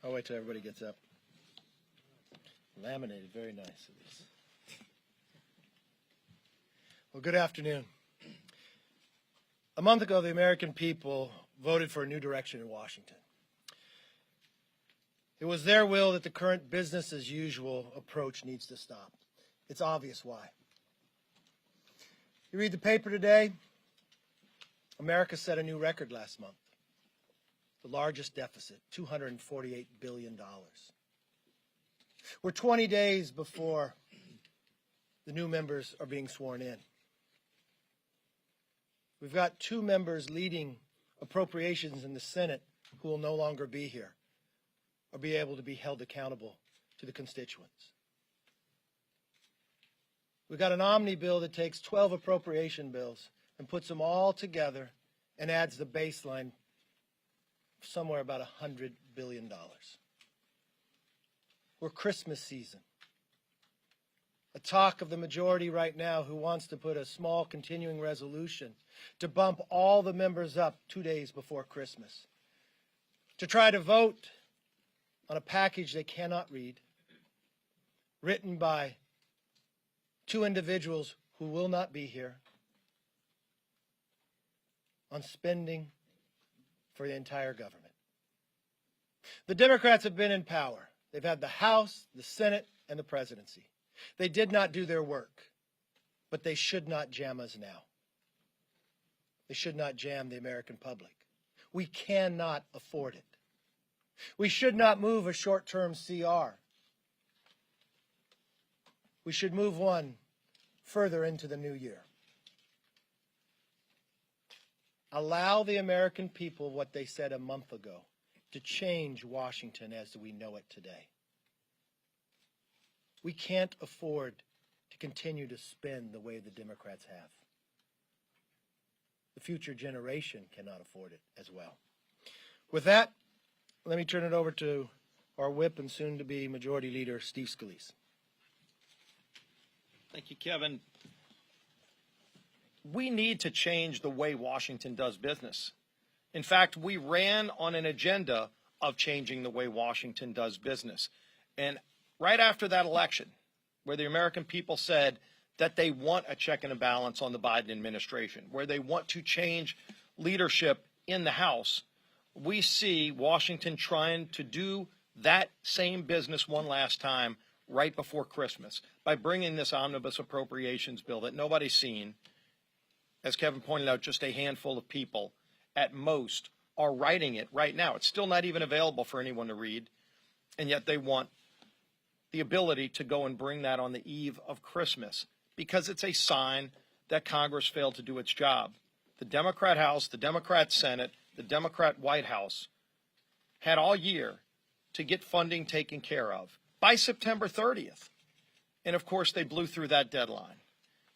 I'll wait till everybody gets up. Laminated, very nice of these. Well, good afternoon. A month ago, the American people voted for a new direction in Washington. It was their will that the current business as usual approach needs to stop. It's obvious why. You read the paper today, America set a new record last month. The largest deficit, $248 billion. We're 20 days before the new members are being sworn in. We've got two members leading Appropriations in the Senate who will no longer be here or be able to be held accountable to the constituents. We've got an omnibus that takes 12 appropriation bills and puts them all together and adds the baseline somewhere about $100 billion. We're Christmas season. A talk of the majority right now who wants to put a small continuing resolution to bump all the members up 2 days before Christmas, to try to vote on a package they cannot read, written by two individuals who will not be here, on spending for the entire government. The Democrats have been in power. They've had the House, the Senate, and the presidency. They did not do their work, but they should not jam us now. They should not jam the American public. We cannot afford it. We should not move a short-term CR. We should move one further into the new year. Allow the American people what they said a month ago, to change Washington as we know it today. We can't afford to continue to spend the way the Democrats have. The future generation cannot afford it as well. With that, let me turn it over to our whip and soon-to-be Majority Leader, Steve Scalise. Thank you, Kevin. We need to change the way Washington does business. In fact, we ran on an agenda of changing the way Washington does business. And right after that election, where the American people said that they want a check and a balance on the Biden administration, where they want to change leadership in the House, we see Washington trying to do that same business one last time right before Christmas by bringing this omnibus appropriations bill that nobody's seen. As Kevin pointed out, just a handful of people at most are writing it right now. It's still not even available for anyone to read, and yet they want the ability to go and bring that on the eve of Christmas because it's a sign that Congress failed to do its job. The Democrat House, the Democrat Senate, the Democrat White House had all year to get funding taken care of by September 30th. And of course, they blew through that deadline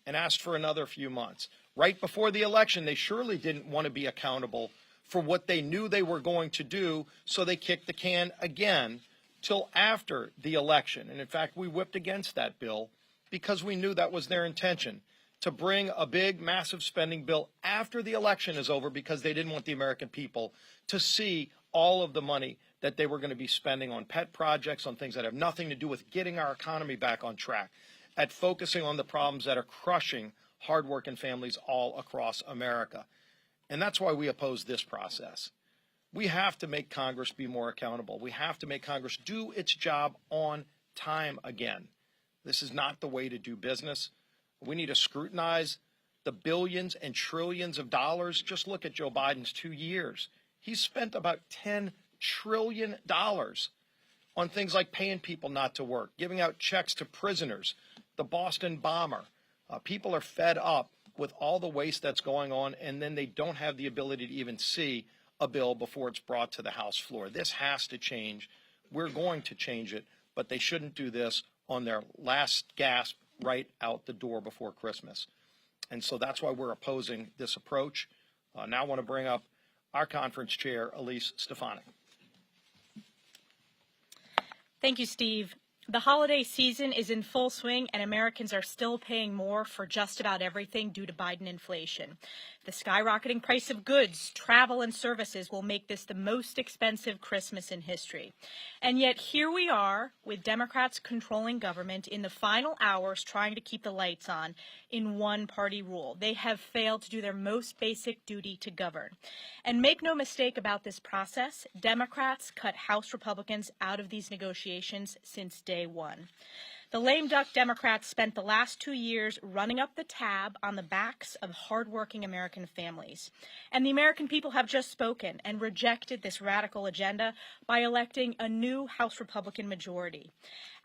and asked for another few months. Right before the election, they surely didn't want to be accountable for what they knew they were going to do, so they kicked the can again till after the election. And in fact, we whipped against that bill because we knew that was their intention, to bring a big, massive spending bill after the election is over because they didn't want the American people to see all of the money that they were going to be spending on pet projects, on things that have nothing to do with getting our economy back on track, at focusing on the problems that are crushing hardworking families all across America. And that's why we oppose this process. We have to make Congress be more accountable. We have to make Congress do its job on time again. This is not the way to do business. We need to scrutinize the billions and trillions of dollars. Just look at Joe Biden's 2 years. He's spent about $10 trillion on things like paying people not to work, giving out checks to prisoners, the Boston bomber. People are fed up with all the waste that's going on, and then they don't have the ability to even see a bill before it's brought to the House floor. This has to change. We're going to change it, but they shouldn't do this on their last gasp right out the door before Christmas. And so that's why we're opposing this approach. Now I want to bring up our conference chair, Elise Stefanik. Thank you, Steve. The holiday season is in full swing, and Americans are still paying more for just about everything due to Biden inflation. The skyrocketing price of goods, travel, and services will make this the most expensive Christmas in history. And yet here we are with Democrats controlling government in the final hours trying to keep the lights on in one-party rule. They have failed to do their most basic duty to govern. And make no mistake about this process, Democrats cut House Republicans out of these negotiations since day one. The lame duck Democrats spent the last 2 years running up the tab on the backs of hardworking American families. And the American people have just spoken and rejected this radical agenda by electing a new House Republican majority.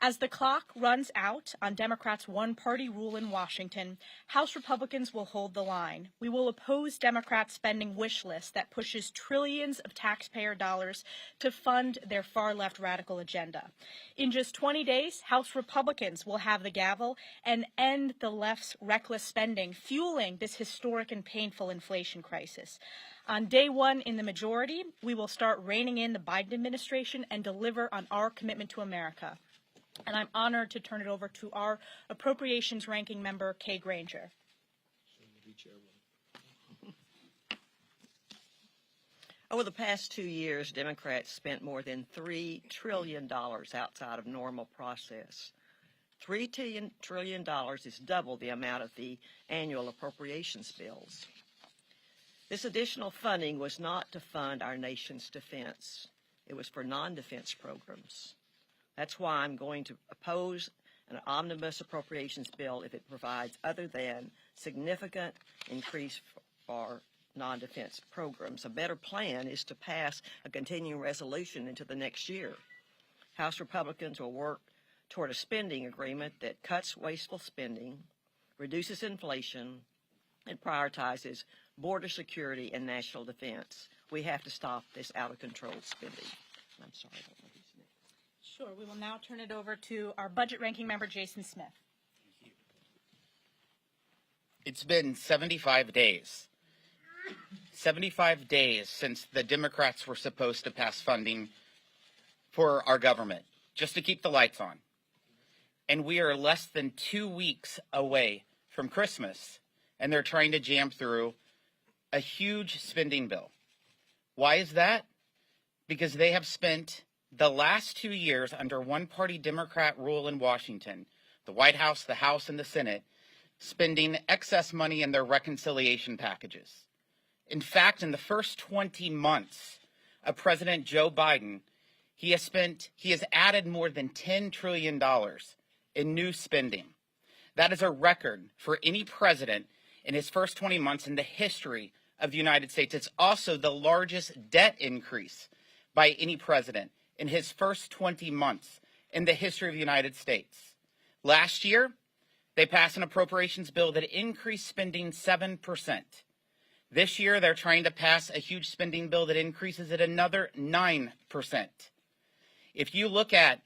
As the clock runs out on Democrats' one-party rule in Washington, House Republicans will hold the line. We will oppose Democrats' spending wish list that pushes trillions of taxpayer dollars to fund their far-left radical agenda. In just 20 days, House Republicans will have the gavel and end the left's reckless spending, fueling this historic and painful inflation crisis. On day one in the majority, we will start reining in the Biden administration and deliver on our commitment to America. And I'm honored to turn it over to our Appropriations Ranking Member, Kay Granger. Over the past 2 years, Democrats spent more than $3 trillion outside of normal process. $3 trillion is double the amount of the annual appropriations bills. This additional funding was not to fund our nation's defense. It was for non-defense programs. That's why I'm going to oppose an omnibus appropriations bill if it provides other than significant increase for non-defense programs. A better plan is to pass a continuing resolution into the next year. House Republicans will work toward a spending agreement that cuts wasteful spending, reduces inflation, and prioritizes border security and national defense. We have to stop this out-of-control spending. I'm sorry, I don't know who's next. Sure. We will now turn it over to our Budget Ranking Member, Jason Smith. It's been 75 days. 75 days since the Democrats were supposed to pass funding for our government, just to keep the lights on. And we are less than 2 weeks away from Christmas, and they're trying to jam through a huge spending bill. Why is that? Because they have spent the last 2 years under one-party Democrat rule in Washington, the White House, the House, and the Senate, spending excess money in their reconciliation packages. In fact, in the first 20 months of President Joe Biden, he has added more than $10 trillion in new spending. That is a record for any president in his first 20 months in the history of the United States. It's also the largest debt increase by any president in his first 20 months in the history of the United States. Last year, they passed an appropriations bill that increased spending 7%. This year, they're trying to pass a huge spending bill that increases it another 9%. If you look at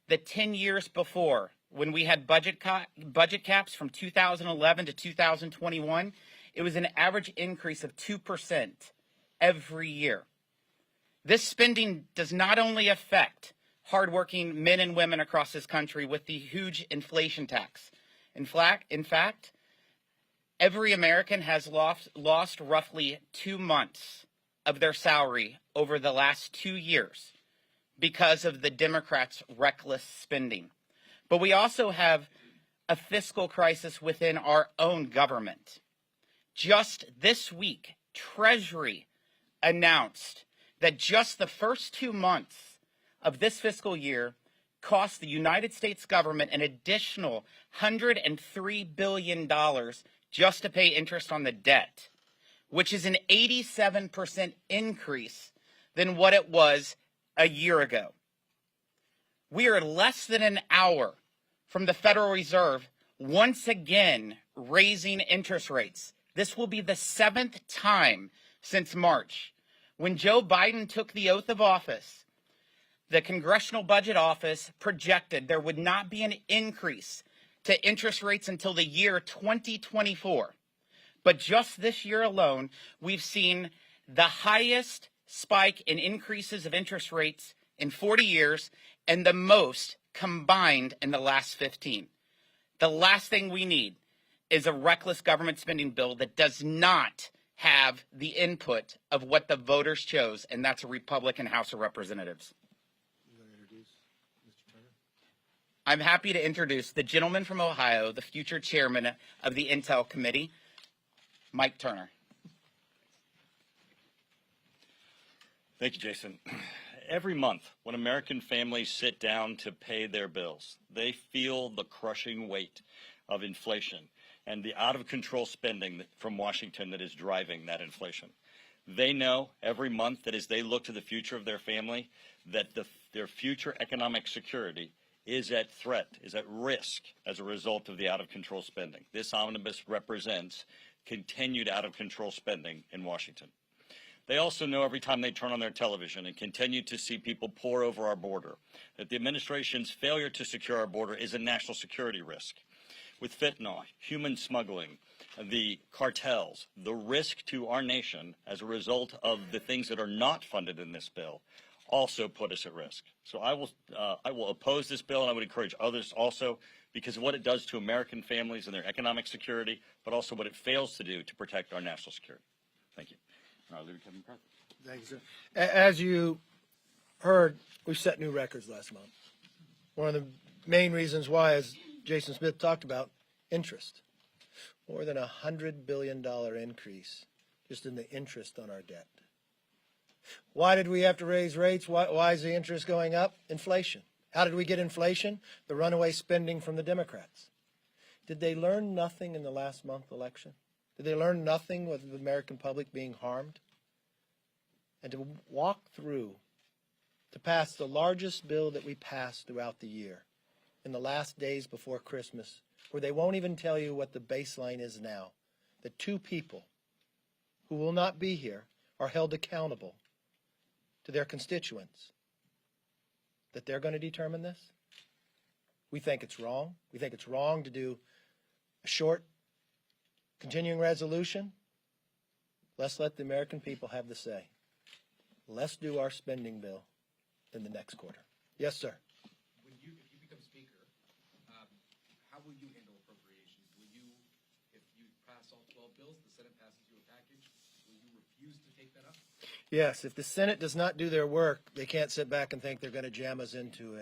the 10 years before, when we had budget caps from 2011 to 2021, it was an average increase of 2% every year. This spending does not only affect hardworking men and women across this country with the huge inflation tax. In fact, every American has lost roughly 2 months of their salary over the last 2 years because of the Democrats' reckless spending. But we also have a fiscal crisis within our own government. Just this week, Treasury announced that just the first 2 months of this fiscal year cost the United States government an additional $103 billion just to pay interest on the debt, which is an 87% increase than what it was a year ago. We are less than an hour from the Federal Reserve once again raising interest rates. This will be the 7th time since March. When Joe Biden took the oath of office, the Congressional Budget Office projected there would not be an increase to interest rates until the year 2024. But just this year alone, we've seen the highest spike in increases of interest rates in 40 years and the most combined in the last 15. The last thing we need is a reckless government spending bill that does not have the input of what the voters chose, and that's a Republican House of Representatives. I'm happy to introduce the gentleman from Ohio, the future chairman of the Intel Committee, Mike Turner. Thank you, Jason. Every month, when American families sit down to pay their bills, they feel the crushing weight of inflation and the out-of-control spending from Washington that is driving that inflation. They know every month that as they look to the future of their family, that their future economic security is at threat, is at risk as a result of the out-of-control spending. This omnibus represents continued out-of-control spending in Washington. They also know every time they turn on their television and continue to see people pour over our border, that the administration's failure to secure our border is a national security risk. With fentanyl, human smuggling, the cartels, the risk to our nation as a result of the things that are not funded in this bill also put us at risk. So I will oppose this bill, and I would encourage others also, because of what it does to American families and their economic security, but also what it fails to do to protect our national security. Thank you. I'll leave it to Kevin McCarthy. Thank you, sir. As you heard, we set new records last month. One of the main reasons why, as Jason Smith talked about, interest. More than $100 billion increase just in the interest on our debt. Why did we have to raise rates? Why is the interest going up? Inflation. How did we get inflation? The runaway spending from the Democrats. Did they learn nothing in the last month election? Did they learn nothing with the American public being harmed? And to walk through, to pass the largest bill that we passed throughout the year in the last days before Christmas, where they won't even tell you what the baseline is now, that two people who will not be here are held accountable to their constituents, that they're going to determine this? We think it's wrong. We think it's wrong to do a short continuing resolution. Let's let the American people have the say. Let's do our spending bill in the next quarter. Yes, sir. If you become speaker, how will you handle appropriations? Will you, if you pass all 12 bills, the Senate passes you a package, will you refuse to take that up? Yes, if the Senate does not do their work, they can't sit back and think they're going to jam us into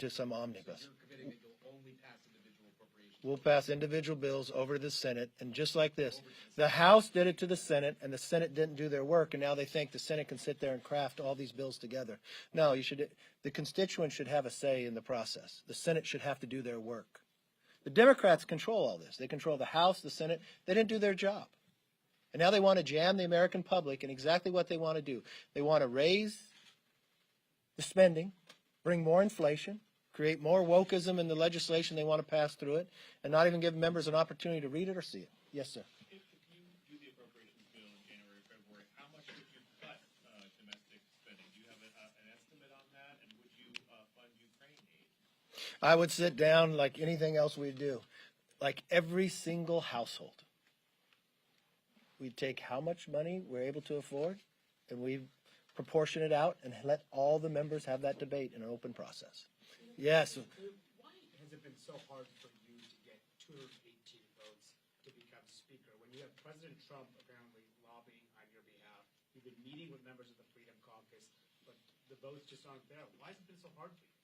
some omnibus. So you're committing that you'll only pass individual appropriations? We'll pass individual bills over to the Senate, and just like this, the House did it to the Senate, and the Senate didn't do their work, and now they think the Senate can sit there and craft all these bills together. No, the constituents should have a say in the process. The Senate should have to do their work. The Democrats control all this. They control the House, the Senate. They didn't do their job. And now they want to jam the American public in exactly what they want to do. They want to raise the spending, bring more inflation, create more wokeism in the legislation they want to pass through it, and not even give members an opportunity to read it or see it. Yes, sir. If you do the appropriations bill in January or February, how much would you cut domestic spending? Do you have an estimate on that? And would you fund Ukraine aid? I would sit down like anything else we do, like every single household. We'd take how much money we're able to afford, and we proportion it out and let all the members have that debate in an open process. Yes. Why has it been so hard for you to get 218 votes to become speaker when you have President Trump apparently lobbying on your behalf? You've been meeting with members of the Freedom Caucus, but the votes just aren't there. Why has it been so hard for you?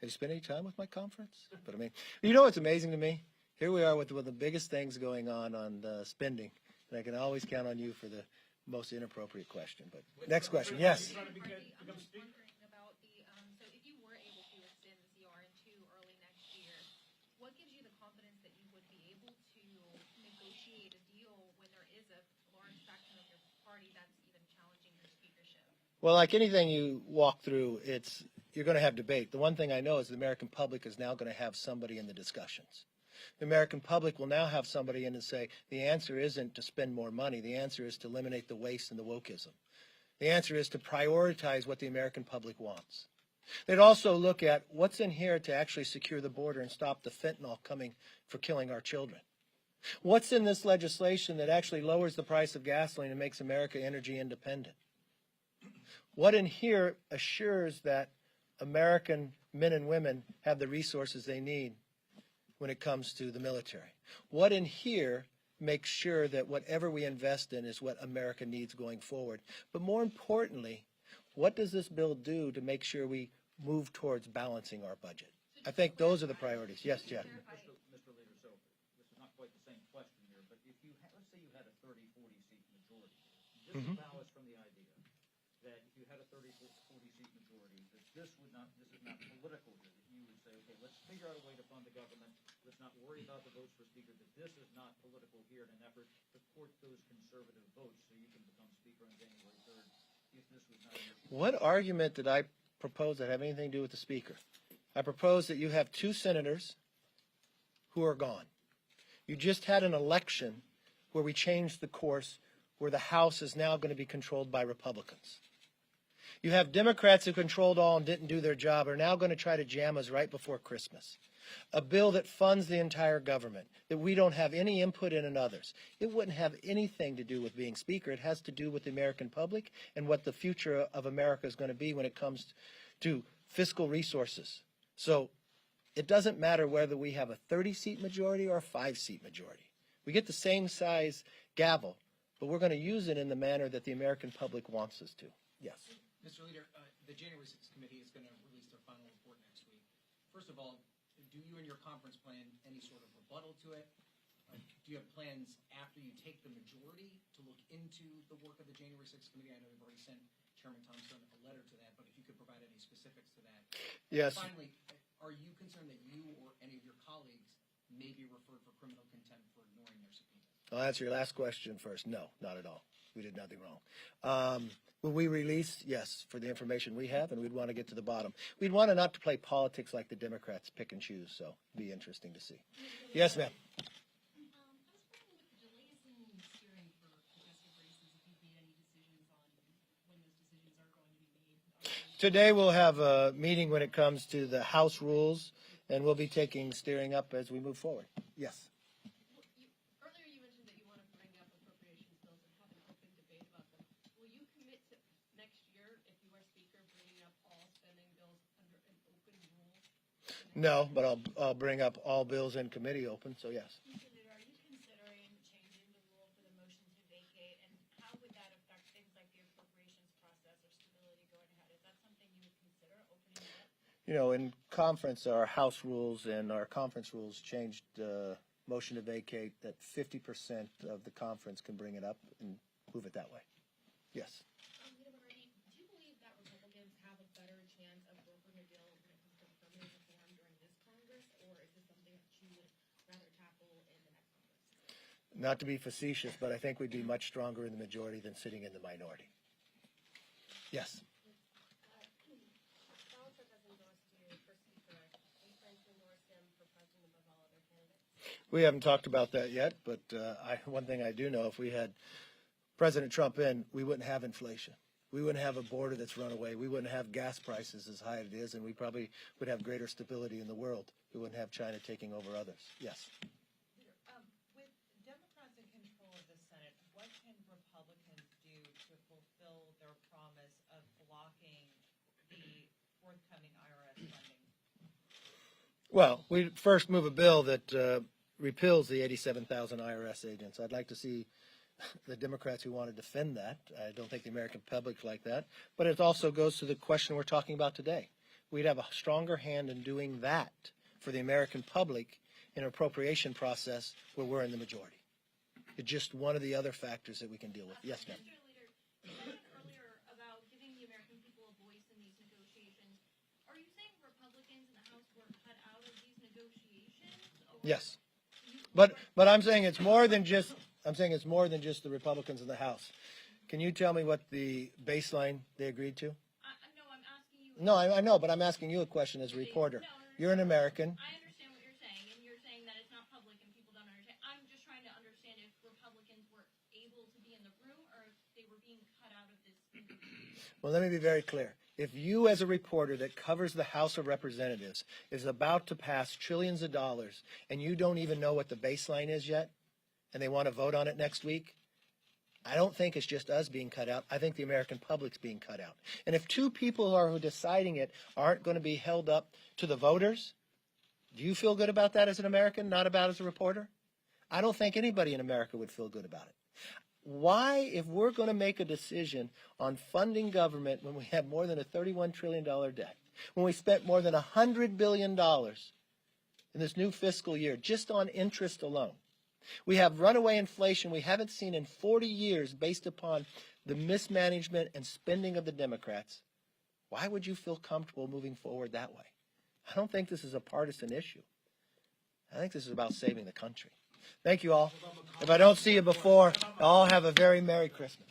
Have you spent any time with my conference? But I mean, you know what's amazing to me? Here we are with one of the biggest things going on spending, and I can always count on you for the most inappropriate question. But next question, yes. I'm just wondering about so if you were able to extend the CR into early next year, what gives you the confidence that you would be able to negotiate a deal when there is a large faction of your party that's even challenging your speakership? Well, like anything you walk through, you're going to have debate. The one thing I know is the American public is now going to have somebody in the discussions. The American public will now have somebody in and say, the answer isn't to spend more money. The answer is to eliminate the waste and the wokeism. The answer is to prioritize what the American public wants. They'd also look at what's in here to actually secure the border and stop the fentanyl coming for killing our children. What's in this legislation that actually lowers the price of gasoline and makes America energy independent? What in here assures that American men and women have the resources they need when it comes to the military? What in here makes sure that whatever we invest in is what America needs going forward? But more importantly, what does this bill do to make sure we move towards balancing our budget? I think those are the priorities. Yes, Jeff. Mr. Leader, so this is not quite the same question here, but if you let's say you had a 30-40 seat majority, disavow us from the idea that if you had a 30-40 seat majority, that this is not political here, that you would say, okay, let's figure out a way to fund the government, let's not worry about the votes for speaker, that this is not political here in an effort to court those conservative votes so you can become speaker on January 3rd, if this was not an issue. What argument did I propose that have anything to do with the speaker? I propose that you have 2 senators who are gone. You just had an election where we changed the course, where the House is now going to be controlled by Republicans. You have Democrats who controlled all and didn't do their job are now going to try to jam us right before Christmas. A bill that funds the entire government, that we don't have any input in and others. It wouldn't have anything to do with being speaker. It has to do with the American public and what the future of America is going to be when it comes to fiscal resources. So it doesn't matter whether we have a 30-seat majority or a 5-seat majority. We get the same size gavel, but we're going to use it in the manner that the American public wants us to. Yes. Mr. Leader, the January 6th committee is going to release their final report next week. First of all, do you and your conference plan any sort of rebuttal to it? Do you have plans after you take the majority to look into the work of the January 6th committee? I know you've already sent Chairman Thompson a letter to that, but if you could provide any specifics to that. Yes. Finally, are you concerned that you or any of your colleagues may be referred for criminal contempt for ignoring their subpoenas? I'll answer your last question first. No, not at all. We did nothing wrong. Will we release? Yes, for the information we have, and we'd want to get to the bottom. We'd want to not to play politics like the Democrats pick and choose, so it'd be interesting to see. Yes, ma'am. Today we'll have a meeting when it comes to the House rules, and we'll be taking steering up as we move forward. Yes. Earlier you mentioned that you want to bring up appropriations bills and have an open debate about them. Will you commit to next year, if you are speaker, bringing up all spending bills under an open rule? No, but I'll bring up all bills in committee open, so yes. Mr. Leader, are you considering changing the rule for the motion to vacate, and how would that affect things like the appropriations process or stability going ahead? Is that something you would consider opening it up? You know, in conference, our House rules and our conference rules changed motion to vacate that 50% of the conference can bring it up and move it that way. Yes. Leader Bernie, do you believe that Republicans have a better chance of brokering a deal when it comes to affirmative reform during this Congress, or is this something that you would rather tackle in the next Congress? Not to be facetious, but I think we'd be much stronger in the majority than sitting in the minority. Yes. We haven't talked about that yet, but one thing I do know, if we had President Trump in, we wouldn't have inflation. We wouldn't have a border that's run away. We wouldn't have gas prices as high as it is, and we probably would have greater stability in the world. We wouldn't have China taking over others. Yes. With Democrats in control of the Senate, what can Republicans do to fulfill their promise of blocking the forthcoming IRS funding? Well, we first move a bill that repeals the 87,000 IRS agents. I'd like to see the Democrats who want to defend that. I don't think the American public like that. But it also goes to the question we're talking about today. We'd have a stronger hand in doing that for the American public in an appropriation process where we're in the majority. It's just one of the other factors that we can deal with. Yes, ma'am. Mr. Leader, you mentioned earlier about giving the American people a voice in these negotiations. Are you saying Republicans in the House were cut out of these negotiations? Yes. But I'm saying it's more than just the Republicans in the House. Can you tell me what the baseline they agreed to? No, I'm asking you. No, I know, but I'm asking you a question as a reporter. You're an American. I understand what you're saying, and you're saying that it's not public and people don't understand. I'm just trying to understand if Republicans were able to be in the room or if they were being cut out of this negotiation. Well, let me be very clear. If you, as a reporter that covers the House of Representatives, is about to pass trillions of dollars and you don't even know what the baseline is yet, and they want to vote on it next week, I don't think it's just us being cut out. I think the American public's being cut out. And if two people who are deciding it aren't going to be held up to the voters, do you feel good about that as an American, not about as a reporter? I don't think anybody in America would feel good about it. Why, if we're going to make a decision on funding government when we have more than a $31 trillion debt, when we spent more than $100 billion in this new fiscal year just on interest alone, we have runaway inflation we haven't seen in 40 years based upon the mismanagement and spending of the Democrats, why would you feel comfortable moving forward that way? I don't think this is a partisan issue. I think this is about saving the country. Thank you all. If I don't see you before, all have a very Merry Christmas.